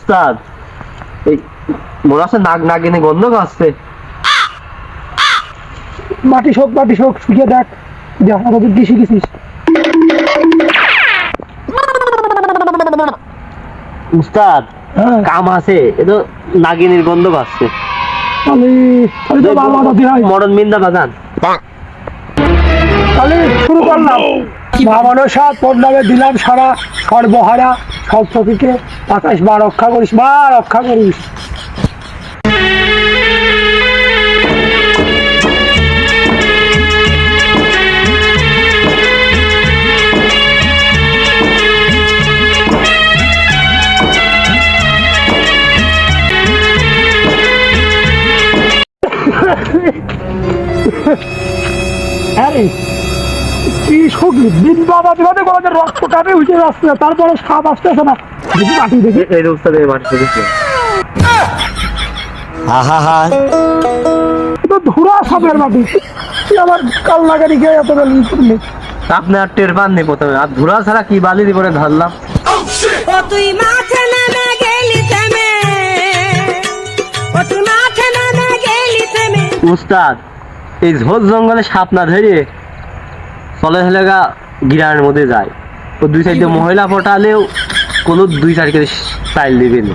উস্তাদ এই মনে হচ্ছে নাক নাগিনে গন্ধ আসছে। মাটি শোক শুকিয়ে দেখ আমাদের দিয়ে শিখেছিস। উস্তাদ হ্যাঁ কাম আছে এ তো নাগিনীর গন্ধ পাচ্ছে। তাহলে তো বাবা দাদি হয় মরণ মিন্দা বাগান তাহলে শুরু করলাম। মহামানসা তোর নামে দিলাম সারা সর্বহারা সপ্তকে ২৭ বার রক্ষা করিস রক্ষা করিস। আরে কি শুকলি দিন বাবা দিবাতে আমাদের রক্ত কাটে উঠে যাচ্ছে তারপরে সাপ আসতেছে না। দেখি মাটি দেখি এই উস্তাদ এই মাটি দেখেছে। তো ধুরা সাপের মাটি তুই আমার কাল লাগারি গিয়ে এত বেলি করলি। আপনি আর টের পাননি প্রথমে আর ধুলা ছাড়া কি বালির করে ধরলাম। ও তুই মাঠে নেমে গেলি থেমে, ও তুই মাঠে নেমে গেলি থেমে। উস্তাদ এই ঝোল জঙ্গলে সাপ না ধরে চলে গা গিরানের মধ্যে যায় ও ২-৪টা মহিলা পটালেও কোনো ২-৪ কেজি স্টাইল দিবেন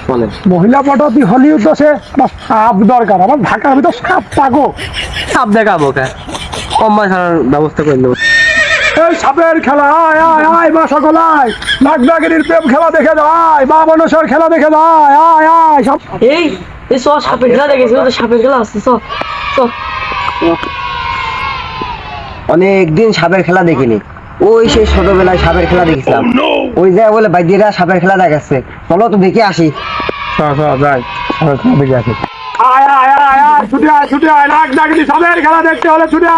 চলেন। মহিলা পটাতি হলিউড দশে সাপ দরকার আমার ঢাকার ভিতর সাপ পাগো। সাপ দেখাবো কে কম্বাই ছাড়ার ব্যবস্থা করে দেবো। এই সাপের খেলা আয় আয় আয় মা সকল আয় নাগনাগিনীর প্রেম খেলা দেখে যায় মা মনসার খেলা দেখে যায় আয় আয় সব এই এই সব সাপের খেলা দেখেছি তো সাপের খেলা আছে সব সব অনেকদিন সাপের খেলা দেখিনি। ওই সেই ছোটবেলায় সাপের খেলা দেখেছিলাম। ওই জায়গায় বলে বাইদিরা সাপের খেলা দেখাচ্ছে, চলো তো দেখে আসি। যাই দেখে আসি। আয় আয় আয় আয় ছুটে আয় নাগনাগিনী সাপের খেলা দেখতে হলে ছুটে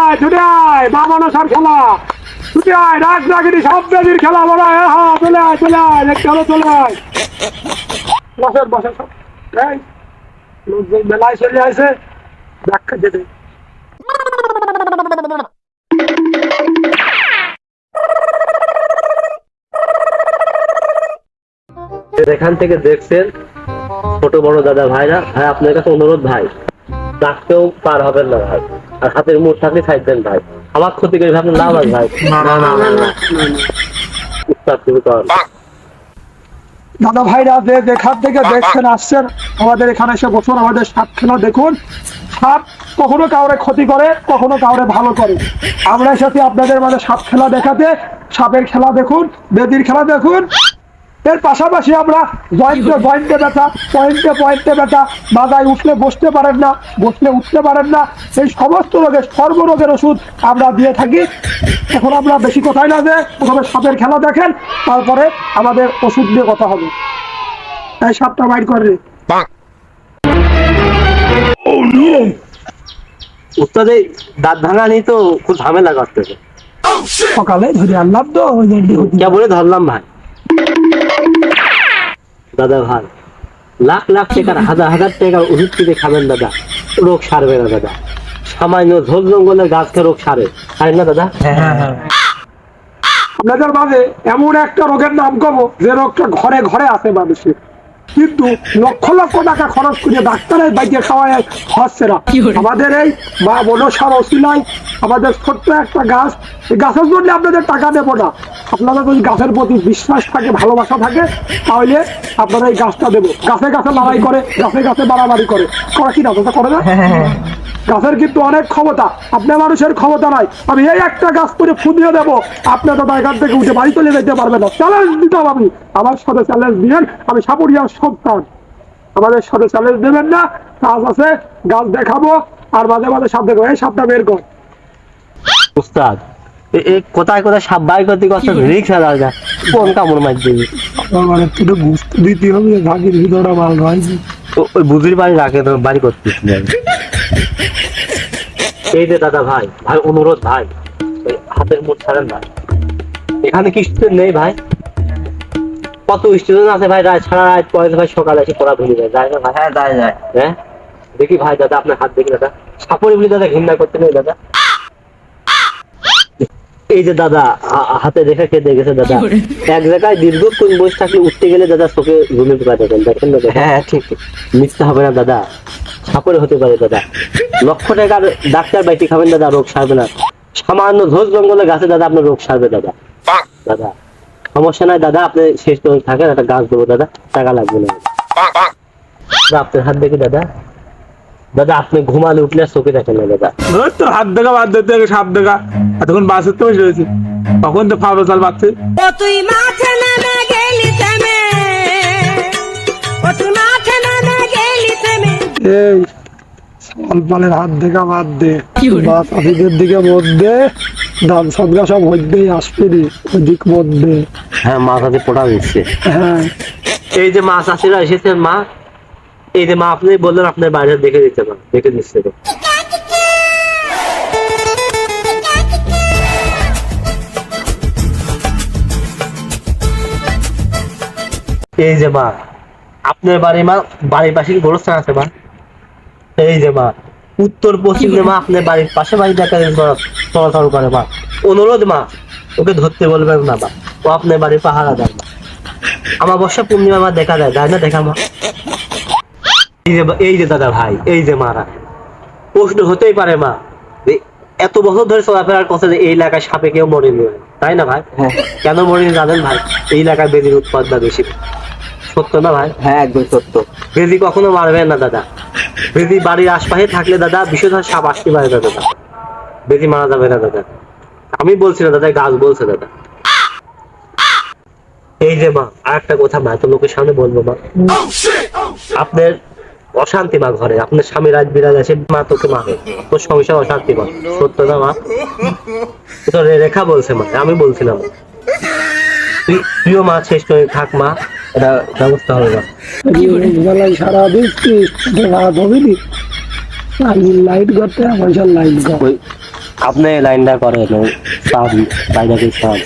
আয় মা মনসার খেলা ছুটে আয় নাগনাগিনী সাপ বেদির খেলা বড় হ্যাঁ চলে আয় দেখতে হলে চলে আয় বসে সব এই লোকজন মেলায় চলে আসে ব্যাখ্যা যেতে এখান থেকে দেখছেন ছোট বড় দাদা ভাইরা ভাই আপনার কাছে অনুরোধ ভাই ডাকতেও পার হবেন না ভাই আর হাতের মুঠ থাকলে ছাইতেন ভাই আমার ক্ষতি করে ভাবলেন লাভ আছে ভাই উস্তাদ শুরু কর। দাদা ভাইরা যেখান থেকে দেখছেন আসছেন আমাদের এখানে এসে বসুন আমাদের সাপ খেলা দেখুন। সাপ কখনো কাউরে ক্ষতি করে কখনো কাউরে ভালো করে। আমরা এসেছি আপনাদের মাঝে সাপ খেলা দেখাতে। সাপের খেলা দেখুন বেদির খেলা দেখুন। এর পাশাপাশি আমরা জয়েন্টে ব্যথা পয়েন্টে ব্যথা মাথায় উঠলে বসতে পারেন না বসলে উঠতে পারেন না এই সমস্ত রোগের সর্বরোগের ওষুধ আমরা দিয়ে থাকি। এখন আমরা বেশি কথাই না যে প্রথমে সাপের খেলা দেখেন তারপরে আমাদের ওষুধ দিয়ে কথা হবে। এই সাপটা বাইর করে উস্তাদ এই দাঁত ভাঙা নেই তো খুব ঝামেলা করতেছে। সকালে ধরে আনলাম তো কে বলে ধরলাম ভাই দাদা ভাই লাখ লাখ টাকার হাজার টাকার ওষুধ কিনে খাবেন দাদা রোগ সারবে না দাদা। সামান্য ঝোল জঙ্গলের গাছকে রোগ সারে তাই না দাদা? আপনাদের মাঝে এমন একটা রোগের নাম করবো যে রোগটা ঘরে ঘরে আছে মানুষের কিন্তু লক্ষ লক্ষ টাকা খরচ করে ডাক্তারের বাইকে খাওয়ায় হচ্ছে না। আমাদের এই মা মনসার অসিলায় আমাদের ছোট্ট একটা গাছ এই গাছের জন্য আপনাদের টাকা দেবো না। আপনাদের যদি গাছের প্রতি বিশ্বাস থাকে ভালোবাসা থাকে তাহলে আপনারা এই গাছটা দেবো। গাছে গাছে লড়াই করে গাছে বাড়াবাড়ি করে কি না করে না গাছের কিন্তু অনেক ক্ষমতা আপনার মানুষের ক্ষমতা নাই। আমি এই একটা গাছ করে ফুদিয়ে দেবো আপনার দাদা এখান থেকে উঠে বাড়ি চলে যেতে পারবে না। চ্যালেঞ্জ দিতাম আমি আমার সাথে চ্যালেঞ্জ দিবেন আমি সাপুরিয়ার সন্তান আমাদের সাথে চ্যালেঞ্জ দেবেন না। কাজ আছে গাছ দেখাবো আর মাঝে মাঝে সাপ দেখবো এই সাপটা বের কর। উস্তাদ কোথায় কোথায় সাপ বাই করতে কষ্ট রিক্সা দাও যায় কোন কামড় মার দিবি মানে একটু গুস্ত দিতে হবে ভাগের ভিতরটা মাল নয় ওই বুঝির বাড়ি রাখে তো বাড়ি করতেছি এই যে দাদা ভাই ভাই অনুরোধ ভাই হাতের মুঠ ছাড়েন না। এখানে কি স্টুডেন্ট নেই ভাই? কত স্টুডেন্ট আছে ভাই রাত সারা রাত পরে ভাই সকালে এসে পড়া ভুলে যায় না ভাই? হ্যাঁ যায় হ্যাঁ দেখি ভাই দাদা আপনার হাত দেখি দাদা সাপড়ি বলি দাদা ঘৃণা করতে নেই দাদা এই যে দাদা হাতে রেখে কেটে গেছে দাদা, এক জায়গায় দীর্ঘক্ষণ বসে থাকলে উঠতে গেলে দাদা চোখে ঘুমে ঢুকা দেখেন, দেখেন দাদা। হ্যাঁ ঠিক। মিথ্যা হবে না দাদা, সাপরে হতে পারে দাদা। লক্ষ টাকার ডাক্তার বাইটি খাবেন দাদা, রোগ সারবে না। সামান্য ঝোঁজ জঙ্গলে গাছে দাদা আপনার রোগ সারবে দাদা। দাদা সমস্যা নাই দাদা, আপনি শেষ তো থাকেন, একটা গাছ দেবো দাদা, টাকা লাগবে না দাদা। আপনার হাত দেখি দাদা, দাদা আপনি ঘুমালে উঠলে আর চোখে দেখেন না দাদা। ধর তোর হাত দেখা বাদ দিতে সাপ দেখা, এতক্ষণ বাসের তো বসে রয়েছে, তখন তো ফাঁপে চাল পাচ্ছে। ও তুই মাঠে নেমে গেলি থেমে, ও তুই মাঠে নেমে গেলি থেমে। এই সলপালের হাত দেখা বাদ দে, বা চাষিদের দিকে মধ্যে ধান সদগা সব হইতেই আসবে রে, ওদিক মধ্যে। হ্যাঁ মাছ আছে পোটা দিচ্ছে। হ্যাঁ এই যে মাছ চাষিরা এসেছেন মা, এই যে মা আপনি বললেন আপনার বাইরে দেখে দিতে মা, দেখে দিচ্ছে তো। এই যে মা আপনার বাড়ি মা, বাড়ির পাশে কি গোরস্থান আছে মা? এই যে মা উত্তর পশ্চিমে মা আপনার বাড়ির পাশে বাড়ি দেখা চলাচল করে মা। অনুরোধ মা, ওকে ধরতে বলবেন না মা, ও আপনার বাড়ির পাহারা দেয় মা। আমাবস্যা পূর্ণিমা মা দেখা যায়, যায় না দেখা মা? এই যে দাদা ভাই, এই যে মারা প্রশ্ন হতেই পারে মা, যে এত বছর ধরে চলাফেরার কথা যে এই এলাকায় সাপে কেউ মরেনি, তাই না ভাই? হ্যাঁ কেন মরেনি জানেন ভাই? এই এলাকায় বেদির উৎপাদন বেশি। সত্য না ভাই? হ্যাঁ একদম সত্য। বেদি কখনো মারবেন না দাদা। বেদি বাড়ির আশপাশে থাকলে দাদা বিষধর সাপ আসতে পারে না দাদা, বেদি মারা যাবে না দাদা। আমি বলছি না দাদা, গাছ বলছে দাদা। এই যে মা আর একটা কথা মা, তো লোকের সামনে বলবো মা, আপনার অশান্তি মা ঘরে, আপনার স্বামী রাজ বিরাজ আছে মা, তোকে মারে, তোর সংসার অশান্তি মা। সত্য না মা? তো রেখা বলছে মা, আমি বলছি না মা। তুইও মা শেষ করে থাক মা, এটা ব্যবস্থা হবে মা। বেলায় সারা দিচ্ছিস, রাত হবে নি, লাইট করতে পয়সার লাইট কর। ওই আপনি লাইনটা করেন, বাইরে সব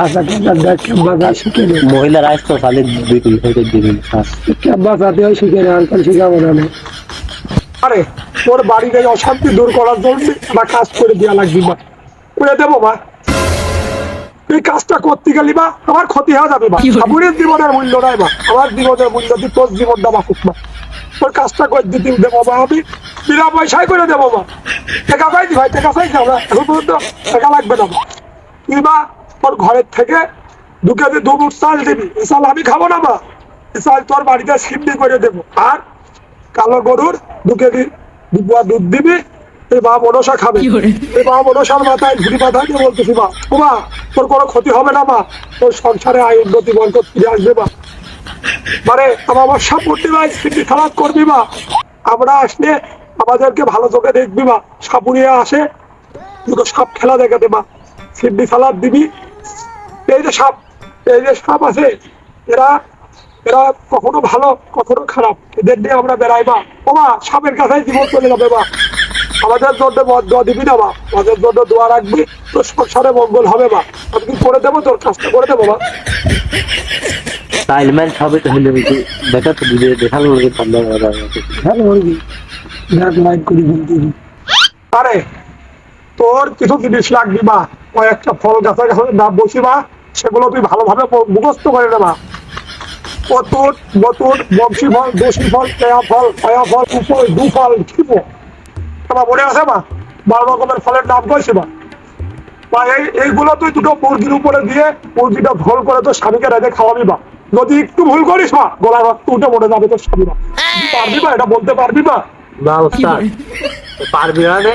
আচ্ছা দেখ কেম্বা শিখে নে, মহিলারা আসতো তাহলে 2-3 থেকে দিন কেম্বা সাথে শিখে নে, আর শিখাবো না। আরে তোর বাড়িতে অশান্তি দূর করার জন্য একটা কাজ করে দেওয়া লাগবে মা, করে দেবো মা। এই কাজটা করতে গেলি বা আমার ক্ষতি হয়ে যাবে বা, সাবুরের জীবনের মূল্য নাই বা, আমার জীবনের মূল্য দিয়ে তোর জীবনটা বাঁকুক মা। তোর কাজটা করে দিতে দেবো বা, আমি বিনা পয়সায় করে দেবো মা। টাকা পাইছি ভাই, টাকা চাইছি আমরা, এখন পর্যন্ত টাকা লাগবে না মা। তুই মা তোর ঘরের থেকে 2 কেজি 2 মুঠ চাল দিবি, এই চাল আমি খাবো না মা, এই চাল তোর বাড়িতে সিন্নি করে দেবো। আর কালো গরুর 2 কেজি 2 পোয়া দুধ দিবি, এই মা মনসা খাবে। এই মা মনসার মাথায় ঘুরি মাথায় দিয়ে বলতেছি মা, ও মা তোর কোনো ক্ষতি হবে না মা, তোর সংসারে আয় উন্নতি বরকত ফিরে আসবে মা। মানে আমার সব পূর্ণিমায় সিন্নি খালাত করবি মা, আমরা আসলে আমাদেরকে ভালো চোখে দেখবি মা। সাপুরিয়া আসে দুটো সাপ খেলা দেখাতে মা, সিন্নি সালাদ দিবি। এই যে সাপ, এই যে সাপ আছে, এরা এরা কখনো ভালো কখনো খারাপ, এদের নিয়ে আমরা বেড়াই মা। ও মা সাপের কাছে জীবন চলে যাবে মা, আমাদের জন্য দোয়া দিবি না মা, আমাদের জন্য দোয়া রাখবি, তোর সংসারে মঙ্গল হবে মা। আমি কি করে দেবো, তোর কাজটা করে দেবো মা। টাইলম্যান হবে তাহলে দেখা তো দিদি দেখালো লোকে ঠান্ডা হ্যাঁ বলবি, দেখ লাইট করি বলবি। আরে তোর কিছু জিনিস লাগবি মা, কয়েকটা ফল গাছের গাছের নাম বসি মা, সেগুলো তুই ভালোভাবে মুখস্থ করে নেবা। অতুট বতুট বংশী ফল, দোষী ফল, কেয়া ফল, কয়া ফল, উপর 2 ফল, খিপো। তোমার মনে আছে মা 12 রকমের ফলের নাম কইছি মা। এইগুলো তুই 2টো মুরগির উপরে দিয়ে মুরগিটা ভোল করে তোর স্বামীকে রেঁধে খাওয়াবি মা। যদি একটু ভুল করিস মা, গলায় রক্ত উঠে মরে যাবে তোর স্বামী মা। পারবি মা, এটা বলতে পারবি মা? না ওস্তাদ পারবি না রে,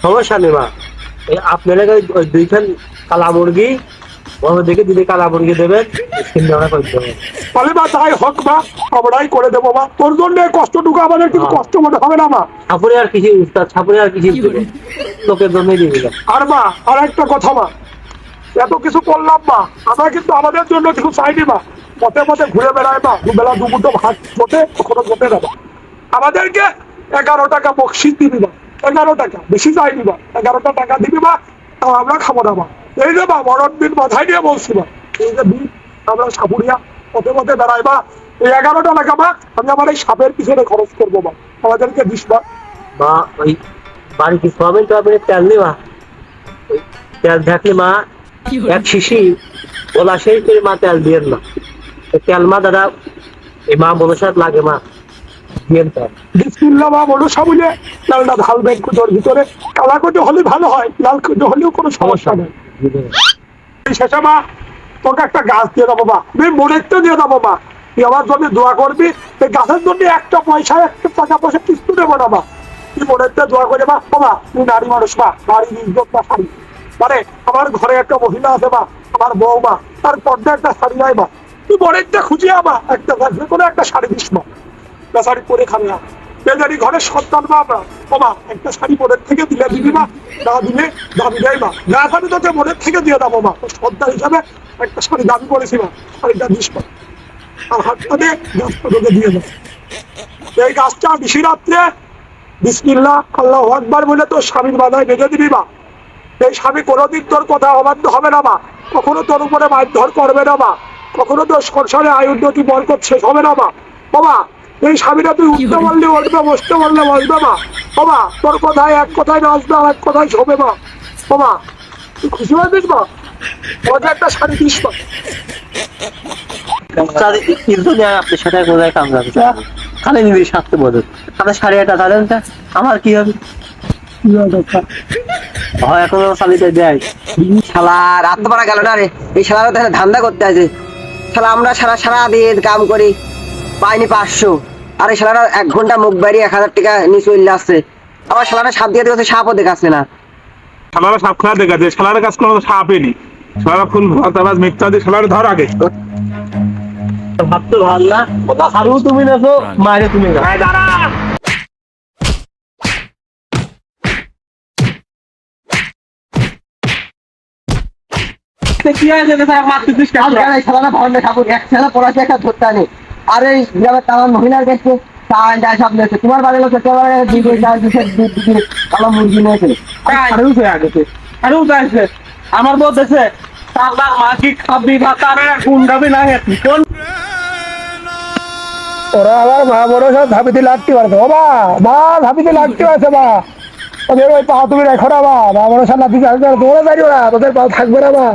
সমস্যা নেই মা। এই আপনারা ওই 2 খান কালা মুরগি দেখে দিদি কালা মুরগি দেবেন, সিন্ধারা করে দেবেন। তাহলে মা তাই হোক মা, আমরাই করে দেবো মা। তোর জন্য কষ্টটুকু আমাদের কিছু কষ্ট মনে হবে না মা। ছাপুরে আর কিছু উস্তাদ, ছাপুরে আর কিছু লোকের জন্যই দিবি না। আর মা আর একটা কথা মা, এত কিছু করলাম মা, আমরা কিন্তু আমাদের জন্য কিছু চাইনি মা। পথে পথে ঘুরে বেড়ায় মা, 2 বেলা 2 মুঠো ভাত জোটে, কখনো জোটে না মা। আমাদেরকে 11 টাকা বকশিস দিবি মা, 11 টাকা, বেশি চাইনি মা, 11টা টাকা দিবি মা, তাও আমরা খাবো না মা। এই যে মা মরণ দিন মাথায় নিয়ে বলছি মা, এই যে দিন আমরা সাপুরিয়া পথে পথে বেড়াই মা, এই 11টা টাকা মা আমি আমার এই সাপের পিছনে খরচ করবো মা, আমাদেরকে দিস মা। ওই বাড়ি কি সোয়াবিন টোয়াবিনের তেল নেই মা, ওই তেল থাকলে মা এক শিশি ওলা সেই করে মা তেল দিয়েন না তেল মা দাদা এই মা মনসার লাগে মা দিয়েন তো বিসমিল্লাহ মা মনসা বলে লালটা ঢালবেন কুটোর ভিতরে। কালা কুটো হলে ভালো হয়, লাল কুটো হলেও কোনো সমস্যা নেই। শেষে মা তোকে একটা গাছ দিয়ে দেবো মা, তুই মনেরটা দিয়ে দেবো মা। তুই আমার জন্য দোয়া করবি, এই গাছের জন্য একটা পয়সা একটা টাকা পয়সা কিছু দেবো না মা। তুই মনেরটা দোয়া করে মা। বাবা তুই নারী মানুষ মা, নারী ইজ্জত না শাড়ি। মানে আমার ঘরে একটা মহিলা আছে মা, আমার বউ মা, তার পর্দা একটা শাড়ি নাই মা। তুই মনেরটা খুঁজিয়া মা একটা যে কোনো একটা শাড়ি দিস মা, শাড়ি পরে খাবে না। বেজারি ঘরের সন্তান মা আমরা, বাবা একটা শাড়ি মনের থেকে দিলে দিবি মা, না দিলে দাবি দেয় মা। না আমি তোকে মনের থেকে দিয়ে দেবো মা, তোর সন্তান হিসাবে একটা শাড়ি দাবি করেছি মা, শাড়িটা দিস মা। আর হাতটা দিয়ে গাছটা তোকে দিয়ে দেবো। এই গাছটা বেশি রাত্রে বিসমিল্লাহ আল্লাহু আকবার বলে তোর স্বামীর বাধায় বেঁধে দিবি মা। এই স্বামী কোনোদিন তোর কথা অবাধ্য হবে না মা, কখনো তোর উপরে মারধর করবে না মা, কখনো তোর সংসারে আয় উন্নতি বরকত শেষ হবে না মা। বাবা এই স্বামীরা তুই উঠতে বললে উঠবে, বসতে বললে বসবে মা। বাবা তোর কথায় এক কথায় নাচবে আর এক কথায় শোবে মা। বাবা তুই খুশি হয়ে দিস মা, ওকে একটা শাড়ি দিস মা। আপনার সাথে কোথায় কাম যাবে খালি নিবি স্বাস্থ্য বোধ আপনার 8.5 জানেন আমার কি হবে হয় এখনো চালিয়ে দেয় শালা রাত তো পারা গেল না রে, এই শালারা তো এখানে ধান্দা করতে আছে। শালা আমরা সারা দিন কাম করি পাইনি 500, আর এই শালারা 1 ঘন্টা মুখ বাড়ি 1000 টাকা নিয়ে চলে আসছে। আবার শালারা সাপ দিয়ে দিচ্ছে, সাপও দেখাচ্ছে না। শালারা সাপ খেলা দেখাচ্ছে, শালারা কাজ কোনো সাপই নি। শালারা ফুল ভাতাবাজ মিথ্যা দিয়ে শালারা ধর আগে। ভাবতে ভাল না আরো তুমি দেখো মারে তুমি না কি হয়েছে মারতেছিস কেন? শালারা ভালো ঠাকুর এক ছেলে পড়াশোনা একটা ধরতে নেই। আর এই গ্রামের তামাম মহিলার কাছে সব নিয়েছে, তোমার বাড়ির লোক কালো মুরগি নিয়েছে। আমার বউ দেখছে মাছি খাবি বা তার কোন খাবি না কোন ওরা আবার মা বড় সব ধাপিতে লাগতে পারছে। ও মা মা ধাপিতে লাগতে পারছে মা, ওদের ওই পা তুমি রেখো না মা, মা বড় সব নাতি দৌড়ে যাই ওরা, তোদের পা থাকবে না মা।